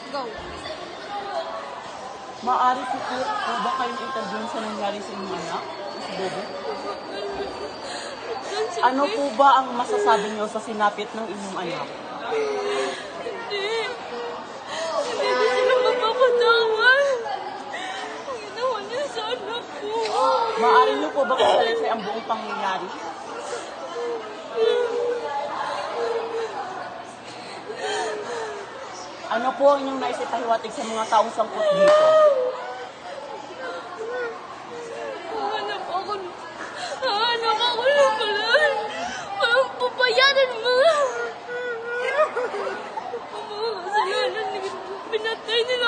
Go. Maaari po ba kayong interview sa nangyari sa inyong anak? Si Bobo? Ano po ba ang masasabi niyo sa sinapit ng inyong anak? Hindi. Hindi ko sila mapapatawad. Ang ginawa niya sa anak ko. Maaari niyo po ba kasalaysay ang buong pangyayari? Ano po ang inyong naisipahiwatig sa mga taong sangkot dito? Hanap ako ng balaan. Walang papayaran mga. Ang mga kasalanan, pinatay nila